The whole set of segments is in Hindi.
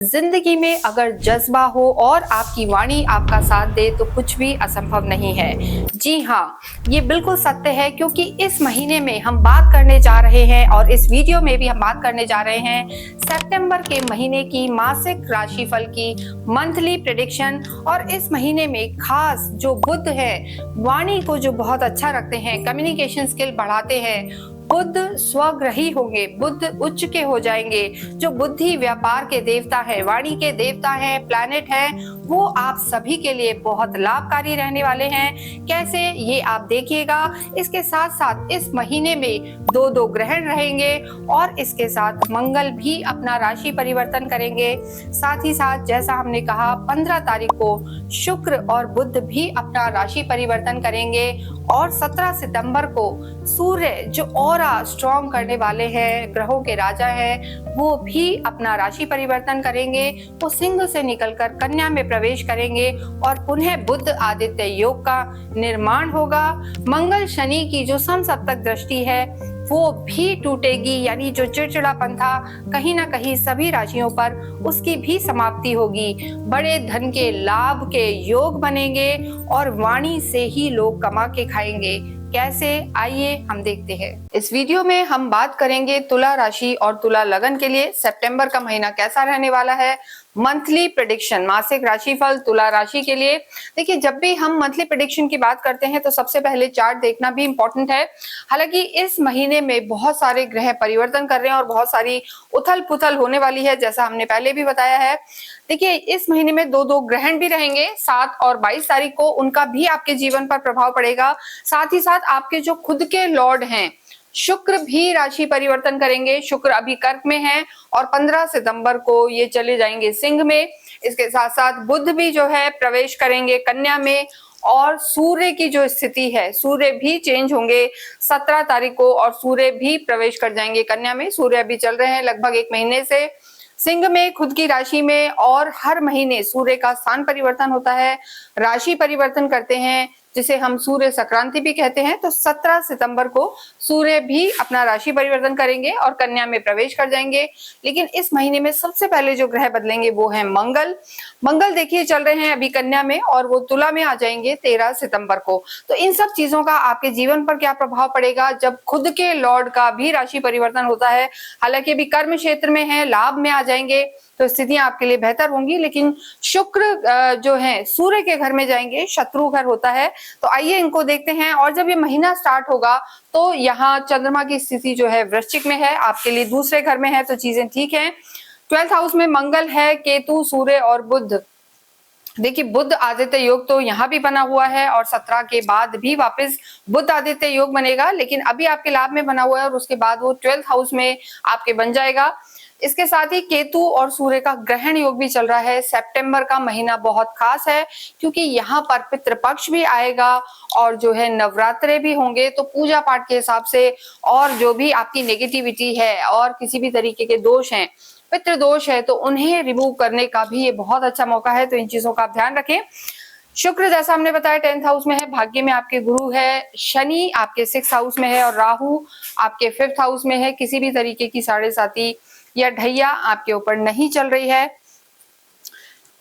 जिंदगी में अगर जज्बा हो और आपकी वाणी आपका साथ दे तो कुछ भी असंभव नहीं है। जी हाँ, ये बिल्कुल सत्य है क्योंकि इस महीने में हम बात करने जा रहे हैं और इस वीडियो में भी हम बात करने जा रहे हैं सितंबर के महीने की मासिक राशिफल की मंथली प्रेडिक्शन। और इस महीने में खास जो बुध है, वाणी को जो बहुत अच्छा रखते हैं, कम्युनिकेशन स्किल बढ़ाते हैं, बुध स्वग्रही होंगे, बुध उच्च के हो जाएंगे। जो बुद्धि व्यापार के देवता है, वाणी के देवता है, प्लैनेट है, वो आप सभी के लिए बहुत लाभकारी रहने वाले हैं। कैसे, ये आप देखिएगा। इसके साथ साथ इस महीने में दो दो ग्रहण रहेंगे और इसके साथ मंगल भी अपना राशि परिवर्तन करेंगे। साथ ही साथ जैसा हमने कहा 15 तारीख को शुक्र और बुध भी अपना राशि परिवर्तन करेंगे और 17 सितंबर को सूर्य जो ऑरा स्ट्रॉन्ग करने वाले हैं, ग्रहों के राजा हैं, वो भी अपना राशि परिवर्तन करेंगे। वो सिंह से निकलकर कन्या में प्रवेश करेंगे और पुनः बुध आदित्य योग का निर्माण होगा। मंगल शनि की जो समसप्तक दृष्टि है वो भी टूटेगी, यानी जो चिड़चिड़ापन था कहीं ना कहीं सभी राशियों पर, उसकी भी समाप्ति होगी। बड़े धन के लाभ के योग बनेंगे और वाणी से ही लोग कमा के खाएंगे। कैसे, आइए हम देखते हैं। इस वीडियो में हम बात करेंगे तुला राशि और तुला लगन के लिए सितंबर का महीना कैसा रहने वाला है। मंथली प्रेडिक्शन, मासिक राशिफल तुला राशि के लिए। देखिए, जब भी हम मंथली प्रेडिक्शन की बात करते हैं तो सबसे पहले चार्ट देखना भी इंपॉर्टेंट है। हालांकि इस महीने में बहुत सारे ग्रह परिवर्तन कर रहे हैं और बहुत सारी उथल पुथल होने वाली है, जैसा हमने पहले भी बताया है। देखिए, इस महीने में दो दो ग्रहण भी रहेंगे, 7 और 22 तारीख को, उनका भी आपके जीवन पर प्रभाव पड़ेगा। साथ ही साथ आपके जो खुद के लॉर्ड हैं शुक्र भी राशि परिवर्तन करेंगे। शुक्र अभी कर्क में है और 15 सितंबर को ये चले जाएंगे सिंह में। इसके साथ साथ बुध भी जो है प्रवेश करेंगे कन्या में और सूर्य की जो स्थिति है, सूर्य भी चेंज होंगे 17 तारीख को और सूर्य भी प्रवेश कर जाएंगे कन्या में। सूर्य अभी चल रहे हैं लगभग 1 महीने से सिंह में, खुद की राशि में, और हर महीने सूर्य का स्थान परिवर्तन होता है, राशि परिवर्तन करते हैं, जिसे हम सूर्य संक्रांति भी कहते हैं। तो 17 सितंबर को सूर्य भी अपना राशि परिवर्तन करेंगे और कन्या में प्रवेश कर जाएंगे। लेकिन इस महीने में सबसे पहले जो ग्रह बदलेंगे वो है मंगल। मंगल देखिए चल रहे हैं अभी कन्या में और वो तुला में आ जाएंगे 13 सितंबर को। तो इन सब चीजों का आपके जीवन पर क्या प्रभाव पड़ेगा जब खुद के लॉर्ड का भी राशि परिवर्तन होता है। हालांकि अभी कर्म क्षेत्र में है, लाभ में आ जाएंगे तो स्थितियां आपके लिए बेहतर होंगी। लेकिन शुक्र जो है सूर्य के घर में जाएंगे, शत्रु घर होता है। तो आइए इनको देखते हैं। और जब ये महीना स्टार्ट होगा तो यहाँ चंद्रमा की स्थिति जो है वृश्चिक में है, आपके लिए दूसरे घर में है, तो चीजें ठीक हैं। 12th हाउस में मंगल है, केतु, सूर्य और बुध। देखिए, बुध आदित्य योग तो यहाँ भी बना हुआ है और 17 के बाद भी वापस बुध आदित्य योग बनेगा, लेकिन अभी आपके लाभ में बना हुआ है और उसके बाद वो 12th हाउस में आपके बन जाएगा। इसके साथ ही केतु और सूर्य का ग्रहण योग भी चल रहा है। सितंबर का महीना बहुत खास है क्योंकि यहाँ पर पितृपक्ष भी आएगा और जो है नवरात्रे भी होंगे। तो पूजा पाठ के हिसाब से और जो भी आपकी नेगेटिविटी है और किसी भी तरीके के दोष हैं, पितृ दोष है, तो उन्हें रिमूव करने का भी ये बहुत अच्छा मौका है। तो इन चीजों का आप ध्यान रखें। शुक्र जैसा हमने बताया 10th हाउस में है, भाग्य में आपके गुरु है। शनि आपके 6th हाउस में है और राहु आपके 5th हाउस में है। किसी भी तरीके की साढ़े साती या ढैया आपके ऊपर नहीं चल रही है।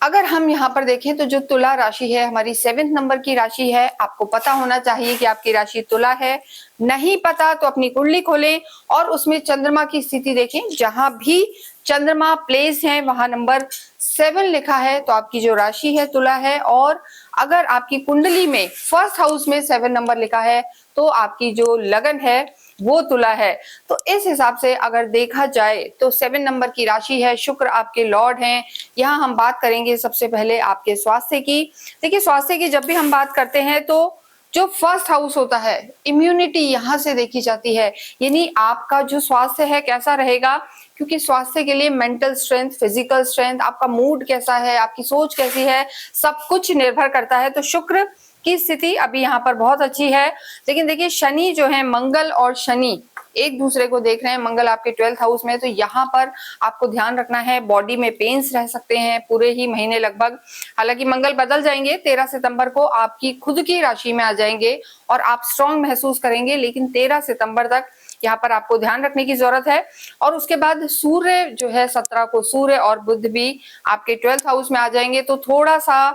अगर हम यहाँ पर देखें तो जो तुला राशि है हमारी 7th नंबर की राशि है। आपको पता होना चाहिए कि आपकी राशि तुला है। नहीं पता तो अपनी कुंडली खोलें और उसमें चंद्रमा की स्थिति देखें। जहां भी चंद्रमा प्लेस है वहां नंबर 7 लिखा है तो आपकी जो राशि है तुला है। और अगर आपकी कुंडली में 1st हाउस में 7 नंबर लिखा है तो आपकी जो लगन है वो तुला है। तो इस हिसाब से अगर देखा जाए तो 7 नंबर की राशि है, शुक्र आपके लॉर्ड हैं। यहाँ हम बात करेंगे सबसे पहले आपके स्वास्थ्य की। देखिए, स्वास्थ्य की जब भी हम बात करते हैं तो जो 1st हाउस होता है, इम्यूनिटी यहाँ से देखी जाती है, यानी आपका जो स्वास्थ्य है कैसा रहेगा। क्योंकि स्वास्थ्य के लिए मेंटल स्ट्रेंथ, फिजिकल स्ट्रेंथ, आपका मूड कैसा है, आपकी सोच कैसी है, सब कुछ निर्भर करता है। तो शुक्र की स्थिति अभी यहाँ पर बहुत अच्छी है। लेकिन देखिए, शनि जो है, मंगल और शनि एक दूसरे को देख रहे हैं। मंगल आपके 12th हाउस में, तो यहाँ पर आपको ध्यान रखना है, बॉडी में पेन्स रह सकते हैं पूरे ही महीने लगभग। हालांकि मंगल बदल जाएंगे, 13 सितंबर को आपकी खुद की राशि में आ जाएंगे और आप स्ट्रॉन्ग महसूस करेंगे। लेकिन 13 सितंबर तक यहाँ पर आपको ध्यान रखने की जरूरत है। और उसके बाद सूर्य जो है 17 को सूर्य और बुध भी आपके 12th हाउस में आ जाएंगे, तो थोड़ा सा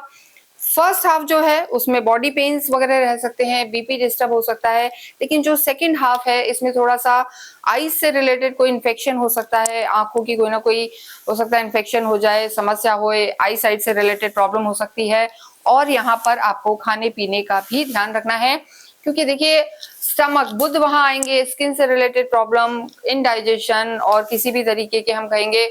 फर्स्ट हाफ जो है उसमें बॉडी पेन्स वगैरह रह सकते हैं, बीपी डिस्टर्ब हो सकता है, लेकिन जो सेकंड हाफ है इसमें थोड़ा सा आईज से रिलेटेड कोई इन्फेक्शन हो सकता है, आंखों की कोई ना कोई हो सकता है इन्फेक्शन हो जाए, समस्या होए, आई साइड से रिलेटेड प्रॉब्लम हो सकती है। और यहाँ पर आपको खाने पीने का भी ध्यान रखना है, क्योंकि देखिए स्टमक बुध वहां आएंगे, स्किन से रिलेटेड प्रॉब्लम, इनडाइजेशन और किसी भी तरीके के हम कहेंगे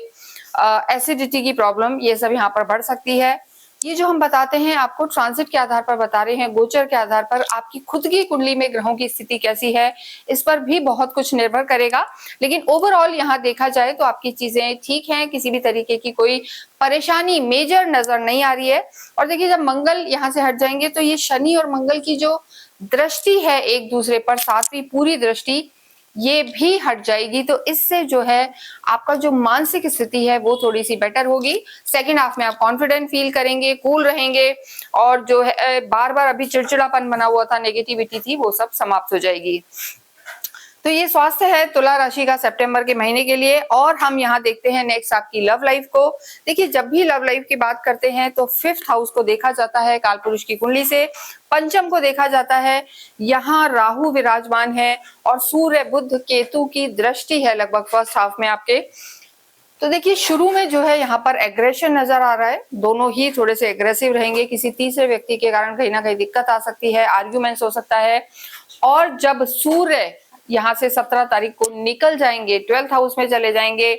एसिडिटी की प्रॉब्लम, ये सब यहाँ पर बढ़ सकती है। ये जो हम बताते हैं आपको ट्रांजिट के आधार पर बता रहे हैं, गोचर के आधार पर आपकी खुद की कुंडली में ग्रहों की स्थिति कैसी है इस पर भी बहुत कुछ निर्भर करेगा। लेकिन ओवरऑल यहाँ देखा जाए तो आपकी चीजें ठीक हैं, किसी भी तरीके की कोई परेशानी मेजर नजर नहीं आ रही है। और देखिए जब मंगल यहाँ से हट जाएंगे तो ये शनि और मंगल की जो दृष्टि है एक दूसरे पर, सातवीं पूरी दृष्टि, ये भी हट जाएगी, तो इससे जो है आपका जो मानसिक स्थिति है वो थोड़ी सी बेटर होगी। सेकंड हाफ में आप कॉन्फिडेंट फील करेंगे, कूल रहेंगे, और जो है बार बार अभी चिड़चिड़ापन बना हुआ था, नेगेटिविटी थी, वो सब समाप्त हो जाएगी। तो ये स्वास्थ्य है तुला राशि का सितंबर के महीने के लिए। और हम यहाँ देखते हैं नेक्स्ट आपकी लव लाइफ को। देखिए जब भी लव लाइफ की बात करते हैं तो 5th हाउस को देखा जाता है कालपुरुष की कुंडली से, पंचम को देखा जाता है, यहाँ राहु विराजमान है और सूर्य बुध केतु की दृष्टि है लगभग फर्स्ट हाफ में आपके। तो देखिए शुरू में जो है यहाँ पर एग्रेशन नजर आ रहा है, दोनों ही थोड़े से एग्रेसिव रहेंगे, किसी तीसरे व्यक्ति के कारण कहीं ना कहीं दिक्कत आ सकती है, आर्ग्यूमेंट्स हो सकता है। और जब सूर्य यहाँ से 17 तारीख को निकल जाएंगे, 12th हाउस में चले जाएंगे,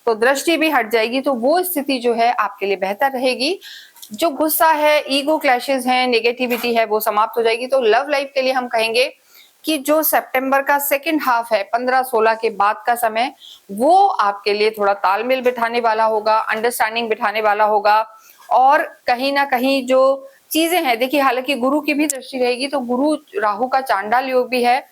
तो दृष्टि भी हट जाएगी, तो वो स्थिति जो है आपके लिए बेहतर रहेगी। जो गुस्सा है, ईगो क्लैशेस हैं, नेगेटिविटी है, वो समाप्त हो जाएगी। तो लव लाइफ के लिए हम कहेंगे कि जो सितंबर का सेकंड हाफ है 15-16 के बाद का समय, वो आपके लिए थोड़ा तालमेल बिठाने वाला होगा, अंडरस्टैंडिंग बिठाने वाला होगा। और कहीं ना कहीं जो चीजें हैं, देखिए हालांकि गुरु की भी दृष्टि रहेगी, तो गुरु राहु का चांडाल योग भी है,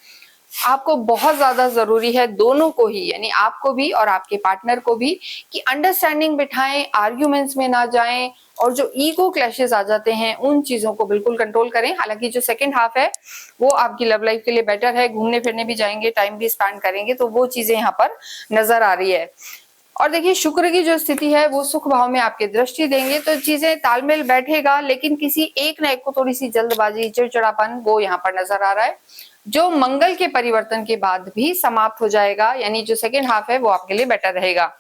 आपको बहुत ज्यादा जरूरी है दोनों को ही, यानी आपको भी और आपके पार्टनर को भी, कि अंडरस्टैंडिंग बिठाएं, आर्ग्यूमेंट्स में ना जाएं, और जो ईगो क्लैशेस आ जाते हैं उन चीजों को बिल्कुल कंट्रोल करें। हालांकि जो सेकंड हाफ है वो आपकी लव लाइफ के लिए बेटर है, घूमने फिरने भी जाएंगे, टाइम भी स्पेंड करेंगे, तो वो चीजें यहाँ पर नजर आ रही है। और देखिए शुक्र की जो स्थिति है वो सुख भाव में आपके दृष्टि देंगे, तो चीजें तालमेल बैठेगा, लेकिन किसी एक ना एक को थोड़ी सी जल्दबाजी, चिड़चिड़ापन, वो यहाँ पर नजर आ रहा है, जो मंगल के परिवर्तन के बाद भी समाप्त हो जाएगा, यानी जो सेकेंड हाफ है वो आपके लिए बेटर रहेगा।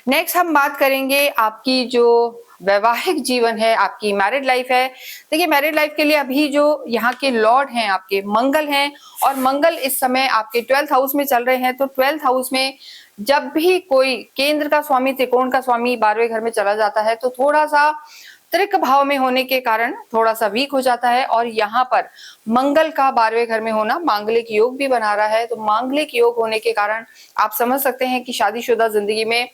नेक्स्ट हम बात करेंगे आपकी जो वैवाहिक जीवन है, आपकी मैरिड लाइफ है। देखिए मैरिड लाइफ के लिए अभी जो यहाँ के लॉर्ड हैं आपके मंगल हैं, और मंगल इस समय आपके 12th हाउस में चल रहे हैं, तो 12th हाउस में जब भी कोई केंद्र का स्वामी, त्रिकोण का स्वामी 12वें घर में चला जाता है, तो थोड़ा सा त्रिक भाव में होने के कारण थोड़ा सा वीक हो जाता है। और यहाँ पर मंगल का 12वें घर में होना मांगलिक योग भी बना रहा है, तो मांगलिक योग होने के कारण आप समझ सकते हैं कि शादीशुदा जिंदगी में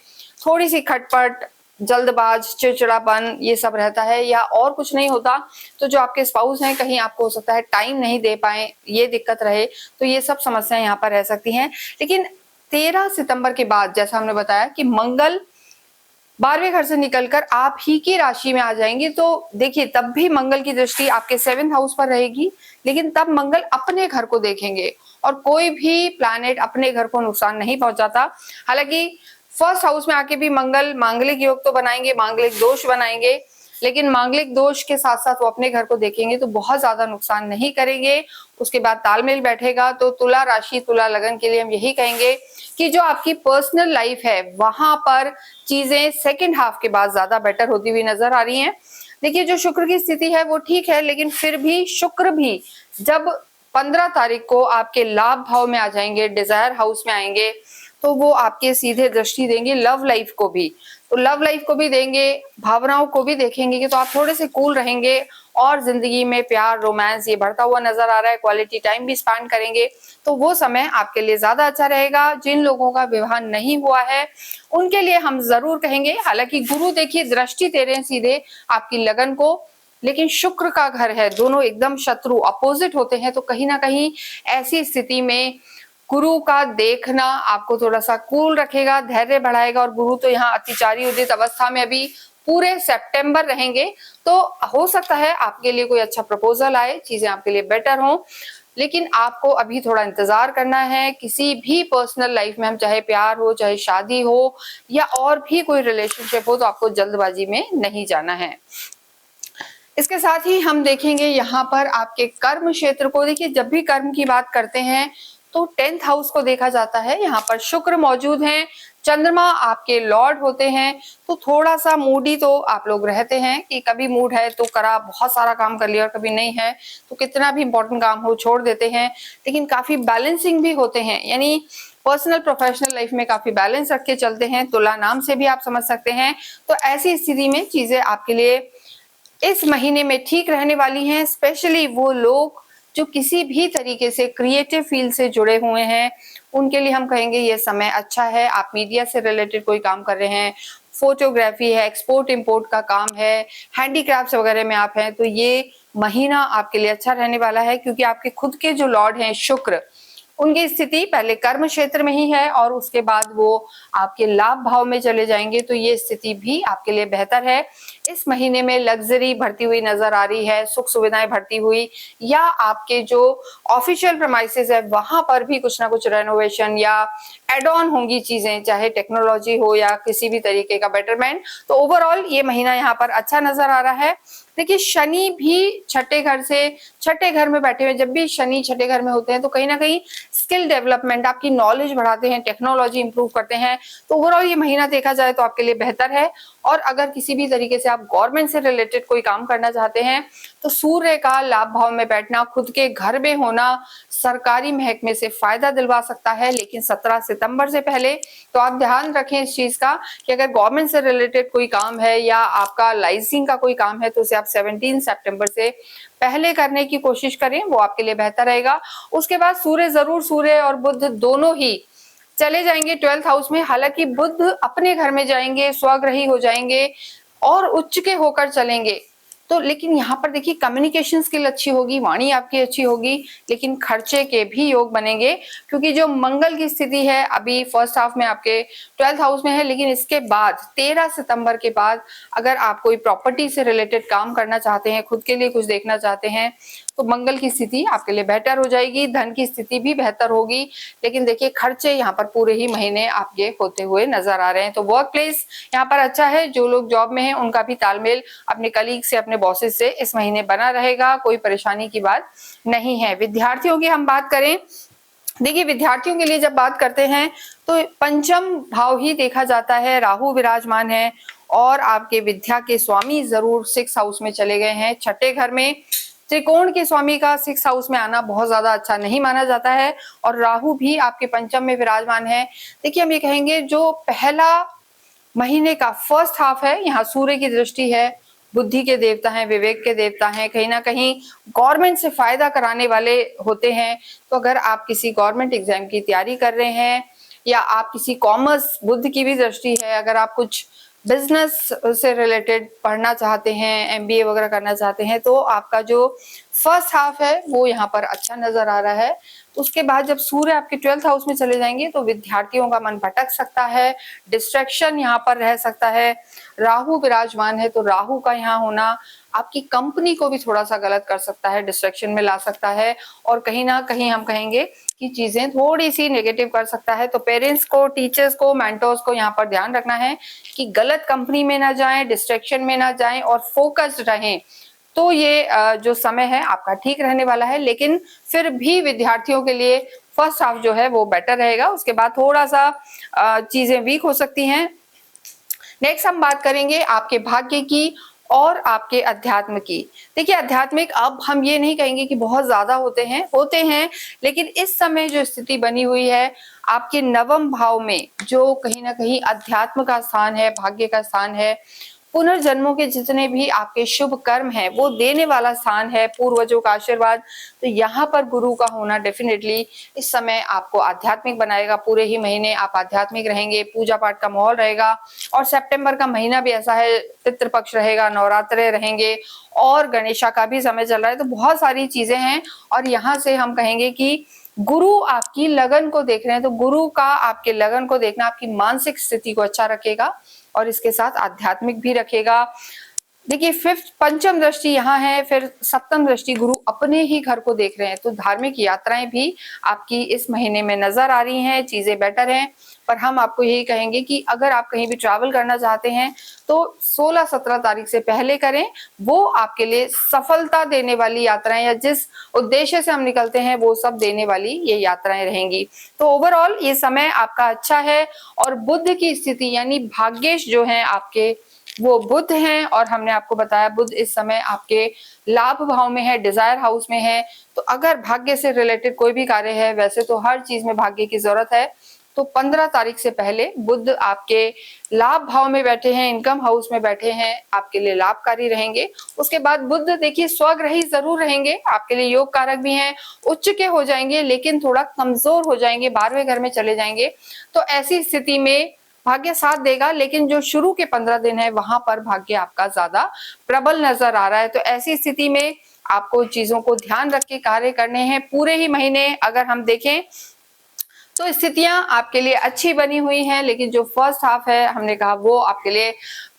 थोड़ी सी खटपट, जल्दबाज, चिड़चिड़ापन, ये सब रहता है, या और कुछ नहीं होता तो जो आपके स्पाउस हैं कहीं आपको हो सकता है टाइम नहीं दे पाए, ये दिक्कत रहे, तो ये सब समस्याएं यहाँ पर रह सकती हैं। लेकिन 13 सितंबर के बाद जैसा हमने बताया कि मंगल 12वें घर से निकलकर आप ही की राशि में आ जाएंगे, तो देखिए तब भी मंगल की दृष्टि आपके 7th हाउस पर रहेगी, लेकिन तब मंगल अपने घर को देखेंगे, और कोई भी प्लैनेट अपने घर को नुकसान नहीं पहुंचाता। हालांकि फर्स्ट हाउस में आके भी मंगल मांगलिक योग तो बनाएंगे, मांगलिक दोष बनाएंगे, लेकिन मांगलिक दोष के साथ साथ वो अपने घर को देखेंगे तो बहुत ज्यादा नुकसान नहीं करेंगे। उसके बाद तालमेल बैठेगा। तो तुला राशि, तुला लगन के लिए हम यही कहेंगे कि जो आपकी पर्सनल लाइफ है वहां पर चीजें सेकंड हाफ के बाद ज्यादा बेटर होती हुई नजर आ रही हैं। देखिए जो शुक्र की स्थिति है वो ठीक है, लेकिन फिर भी शुक्र भी जब 15 तारीख को आपके लाभ भाव में आ जाएंगे, डिजायर हाउस में आएंगे, तो वो आपके सीधे दृष्टि देंगे लव लाइफ को भी, तो लव लाइफ को भी देंगे, भावनाओं को भी देखेंगे, कि तो आप थोड़े से कूल रहेंगे और जिंदगी में प्यार, रोमांस ये बढ़ता हुआ नजर आ रहा है, क्वालिटी टाइम भी स्पेंड करेंगे, तो वो समय आपके लिए ज्यादा अच्छा रहेगा। जिन लोगों का विवाह नहीं हुआ है उनके लिए हम जरूर कहेंगे, हालांकि गुरु देखिए दृष्टि दे रहे हैं सीधे आपकी लगन को, लेकिन शुक्र का घर है, दोनों एकदम शत्रु अपोजिट होते हैं, तो कहीं ना कहीं ऐसी स्थिति में गुरु का देखना आपको थोड़ा सा कूल रखेगा, धैर्य बढ़ाएगा। और गुरु तो यहाँ अतिचारी उदित अवस्था में अभी पूरे सितंबर रहेंगे, तो हो सकता है आपके लिए कोई अच्छा प्रपोजल आए, चीजें आपके लिए बेटर हो। लेकिन आपको अभी थोड़ा इंतजार करना है। किसी भी पर्सनल लाइफ में हम, चाहे प्यार हो, चाहे शादी हो या और भी कोई रिलेशनशिप हो, तो आपको जल्दबाजी में नहीं जाना है। इसके साथ ही हम देखेंगे यहाँ पर आपके कर्म क्षेत्र को। देखिए, जब भी कर्म की बात करते हैं तो 10th हाउस को देखा जाता है। यहाँ पर शुक्र मौजूद हैं, चंद्रमा आपके लॉर्ड होते हैं, तो थोड़ा सा मूडी तो आप लोग रहते हैं कि कभी मूड है तो करा, बहुत सारा काम कर लिया, और कभी नहीं है तो कितना भी इंपॉर्टेंट काम हो छोड़ देते हैं। लेकिन काफी बैलेंसिंग भी होते हैं, यानी पर्सनल प्रोफेशनल लाइफ में काफी बैलेंस रख के चलते हैं। तुला नाम से भी आप समझ सकते हैं। तो ऐसी स्थिति में चीजें आपके लिए इस महीने में ठीक रहने वाली हैं। स्पेशली वो लोग जो किसी भी तरीके से क्रिएटिव फील्ड से जुड़े हुए हैं, उनके लिए हम कहेंगे ये समय अच्छा है। आप मीडिया से रिलेटेड कोई काम कर रहे हैं, फोटोग्राफी है, एक्सपोर्ट इंपोर्ट का काम है, हैंडीक्राफ्ट्स वगैरह में आप हैं, तो ये महीना आपके लिए अच्छा रहने वाला है। क्योंकि आपके खुद के जो लॉर्ड हैं शुक्र, उनकी स्थिति पहले कर्म क्षेत्र में ही है और उसके बाद वो आपके लाभ भाव में चले जाएंगे, तो ये स्थिति भी आपके लिए बेहतर है। इस महीने में लग्जरी बढ़ती हुई नजर आ रही है, सुख सुविधाएं बढ़ती हुई, या आपके जो ऑफिशियल प्रमाइसेस है वहां पर भी कुछ ना कुछ रेनोवेशन या एड ऑन होंगी चीजें, चाहे टेक्नोलॉजी हो या किसी भी तरीके का बेटरमेंट। तो ओवरऑल ये महीना यहाँ पर अच्छा नजर आ रहा है। देखिए, शनि भी छठे घर में बैठे हुए, जब भी शनि छठे घर में होते हैं तो कहीं ना कहीं स्किल डेवलपमेंट, आपकी नॉलेज बढ़ाते हैं, टेक्नोलॉजी इंप्रूव करते हैं। तो ओवरऑल ये महीना देखा जाए तो आपके लिए बेहतर है। और अगर किसी भी तरीके से आप गवर्नमेंट से रिलेटेड कोई काम करना चाहते हैं तो सूर्य का लाभ भाव में बैठना, खुद के घर में होना, सरकारी महकमे से फायदा दिलवा सकता है। लेकिन 17 सितंबर से पहले तो आप ध्यान रखें इस चीज का कि अगर गवर्नमेंट से रिलेटेड कोई काम है या आपका लाइसेंसिंग का कोई काम है तो उसे आप 17 सितंबर से पहले करने की कोशिश करें, वो आपके लिए बेहतर रहेगा। उसके बाद सूर्य और बुध दोनों ही चले जाएंगे 12th हाउस में। हालांकि बुध अपने घर में जाएंगे, स्वग्रही हो जाएंगे और उच्च के होकर चलेंगे, तो लेकिन यहाँ पर देखिए कम्युनिकेशन स्किल अच्छी होगी, वाणी आपकी अच्छी होगी, लेकिन खर्चे के भी योग बनेंगे। क्योंकि जो मंगल की स्थिति है अभी फर्स्ट हाफ में आपके 12th हाउस में है, लेकिन इसके बाद 13 सितंबर के बाद अगर आप कोई प्रॉपर्टी से रिलेटेड काम करना चाहते हैं, खुद के लिए कुछ देखना चाहते हैं, तो मंगल की स्थिति आपके लिए बेहतर हो जाएगी, धन की स्थिति भी बेहतर होगी। लेकिन देखिए खर्चे यहाँ पर पूरे ही महीने आपके होते हुए नजर आ रहे हैं। तो वर्क प्लेस यहाँ पर अच्छा है, जो लोग जॉब में हैं उनका भी तालमेल अपने कलीग से, अपने बॉसेस से इस महीने बना रहेगा, कोई परेशानी की बात नहीं है। विद्यार्थियों की हम बात करें, देखिए विद्यार्थियों के लिए जब बात करते हैं तो पंचम भाव ही देखा जाता है, राहु विराजमान है और आपके विद्या के स्वामी जरूर 6th हाउस में चले गए हैं, छठे घर में। त्रिकोण के स्वामी का 6th हाउस में आना बहुत ज्यादा अच्छा नहीं माना जाता है और राहु भी आपके पंचम में विराजमान है। देखिए हम ये कहेंगे जो पहला महीने का फर्स्ट हाफ है, यहाँ सूर्य की दृष्टि है, बुद्धि के देवता हैं, विवेक के देवता हैं, कहीं ना कहीं गवर्नमेंट से फायदा कराने वाले होते हैं। तो अगर आप किसी गवर्नमेंट एग्जाम की तैयारी कर रहे हैं या आप किसी कॉमर्स, बुद्ध की भी दृष्टि है, अगर आप कुछ बिजनेस से रिलेटेड पढ़ना चाहते हैं, एमबीए वगैरह करना चाहते हैं, तो आपका जो फर्स्ट हाफ है वो यहाँ पर अच्छा नजर आ रहा है। उसके बाद जब सूर्य आपके 12th हाउस में चले जाएंगे तो विद्यार्थियों का मन भटक सकता है, डिस्ट्रैक्शन यहाँ पर रह सकता है। राहु विराजमान है तो राहु का यहाँ होना आपकी कंपनी को भी थोड़ा सा गलत कर सकता है, डिस्ट्रैक्शन में ला सकता है और कहीं ना कहीं हम कहेंगे कि चीजें थोड़ी सी नेगेटिव कर सकता है। तो पेरेंट्स को, टीचर्स को, मेंटर्स को यहाँ पर ध्यान रखना है कि गलत कंपनी में ना जाएं, डिस्ट्रैक्शन में ना जाएं और फोकस्ड रहें। तो ये जो समय है आपका ठीक रहने वाला है। लेकिन फिर भी विद्यार्थियों के लिए फर्स्ट हाफ जो है वो बेटर रहेगा, उसके बाद थोड़ा सा चीजें वीक हो सकती हैं। नेक्स्ट हम बात करेंगे आपके भाग्य की और आपके अध्यात्म की। देखिए आध्यात्मिक, अब हम ये नहीं कहेंगे कि बहुत ज्यादा होते हैं, लेकिन इस समय जो स्थिति बनी हुई है आपके नवम भाव में, जो कहीं ना कहीं अध्यात्म का स्थान है, भाग्य का स्थान है, पुनर्जन्मों के जितने भी आपके शुभ कर्म हैं वो देने वाला स्थान है, पूर्वजों का आशीर्वाद। तो यहाँ पर गुरु का होना डेफिनेटली इस समय आपको आध्यात्मिक बनाएगा। पूरे ही महीने आप आध्यात्मिक रहेंगे, पूजा पाठ का माहौल रहेगा और सितंबर का महीना भी ऐसा है, पितृपक्ष रहेगा, नवरात्रे रहेंगे और गणेशा का भी समय चल रहा है। तो बहुत सारी चीजें हैं और यहाँ से हम कहेंगे कि गुरु आपकी लगन को देख रहे हैं, तो गुरु का आपके लगन को देखना आपकी मानसिक स्थिति को अच्छा रखेगा और इसके साथ आध्यात्मिक भी रखेगा। देखिए फिफ्थ पंचम दृष्टि यहाँ है, फिर सप्तम दृष्टि गुरु अपने ही घर को देख रहे हैं, तो धार्मिक यात्राएं भी आपकी इस महीने में नजर आ रही हैं, चीजें बेटर हैं। पर हम आपको यही कहेंगे कि अगर आप कहीं भी ट्रैवल करना चाहते हैं तो 16-17 तारीख से पहले करें, वो आपके लिए सफलता देने वाली यात्राएं या जिस उद्देश्य से हम निकलते हैं वो सब देने वाली ये यात्राएं रहेंगी। तो ओवरऑल ये समय आपका अच्छा है। और बुध की स्थिति यानी भाग्येश जो है आपके वो बुध हैं, और हमने आपको बताया बुध इस समय आपके लाभ भाव में है, डिजायर हाउस में है। तो अगर भाग्य से रिलेटेड कोई भी कार्य है, वैसे तो हर चीज में भाग्य की जरूरत है, तो 15 तारीख से पहले बुध आपके लाभ भाव में बैठे हैं, इनकम हाउस में बैठे हैं, आपके लिए लाभकारी रहेंगे। उसके बाद बुध देखिए स्वग्रही जरूर रहेंगे, आपके लिए योग कारक भी हैं, उच्च के हो जाएंगे लेकिन थोड़ा कमजोर हो जाएंगे, 12वें घर में चले जाएंगे। तो ऐसी स्थिति में भाग्य साथ देगा, लेकिन जो शुरू के 15 दिन है वहां पर भाग्य आपका ज्यादा प्रबल नजर आ रहा है। तो ऐसी स्थिति में आपको चीजों को ध्यान रख के कार्य करने हैं। पूरे ही महीने अगर हम देखें तो स्थितियां आपके लिए अच्छी बनी हुई हैं, लेकिन जो फर्स्ट हाफ है हमने कहा वो आपके लिए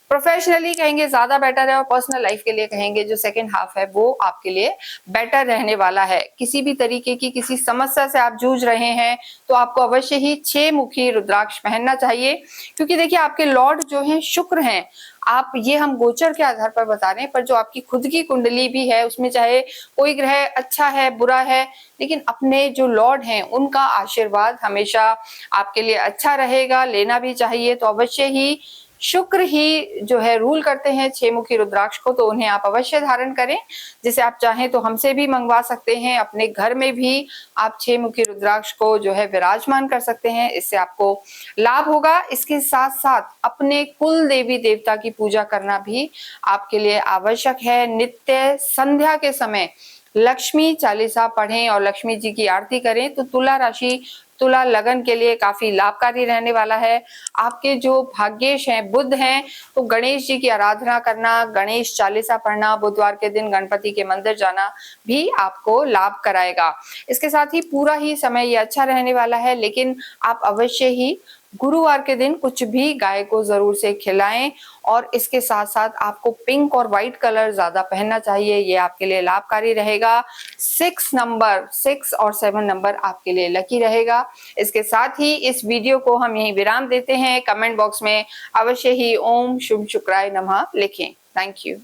प्रोफेशनली कहेंगे ज्यादा बेटर है, और पर्सनल लाइफ के लिए कहेंगे जो सेकंड हाफ है वो आपके लिए बेटर रहने वाला है। किसी भी तरीके की किसी समस्या से आप जूझ रहे हैं तो आपको अवश्य ही 6 मुखी रुद्राक्ष पहनना चाहिए, क्योंकि देखिए आपके लॉर्ड जो हैं शुक्र हैं। आप ये हम गोचर के आधार पर बता रहे हैं, पर जो आपकी खुद की कुंडली भी है उसमें चाहे कोई ग्रह अच्छा है बुरा है, लेकिन अपने जो लॉर्ड हैं उनका आशीर्वाद हमेशा आपके लिए अच्छा रहेगा, लेना भी चाहिए। तो अवश्य ही शुक्र ही जो है रूल करते हैं 6 मुखी रुद्राक्ष को, तो उन्हें आप अवश्य धारण करें। जिसे आप चाहें तो हमसे भी मंगवा सकते हैं, अपने घर में भी आप 6 मुखी रुद्राक्ष को जो है विराजमान कर सकते हैं, इससे आपको लाभ होगा। इसके साथ साथ अपने कुल देवी देवता की पूजा करना भी आपके लिए आवश्यक है। नित्य संध्या के समय लक्ष्मी चालीसा पढ़ें और लक्ष्मी जी की आरती करें, तो तुला राशि तुला लगन के लिए काफी लाभकारी रहने वाला है। आपके जो भाग्येश हैं बुध हैं, तो गणेश जी की आराधना करना, गणेश चालीसा पढ़ना, बुधवार के दिन गणपति के मंदिर जाना भी आपको लाभ कराएगा। इसके साथ ही पूरा ही समय ये अच्छा रहने वाला है, लेकिन आप अवश्य ही गुरुवार के दिन कुछ भी गाय को जरूर से खिलाएं। और इसके साथ साथ आपको पिंक और व्हाइट कलर ज्यादा पहनना चाहिए, ये आपके लिए लाभकारी रहेगा। 6 और 7 नंबर आपके लिए लकी रहेगा। इसके साथ ही इस वीडियो को हम यहीं विराम देते हैं। कमेंट बॉक्स में अवश्य ही ओम शुभ शुक्राय नमः लिखें। Thank you.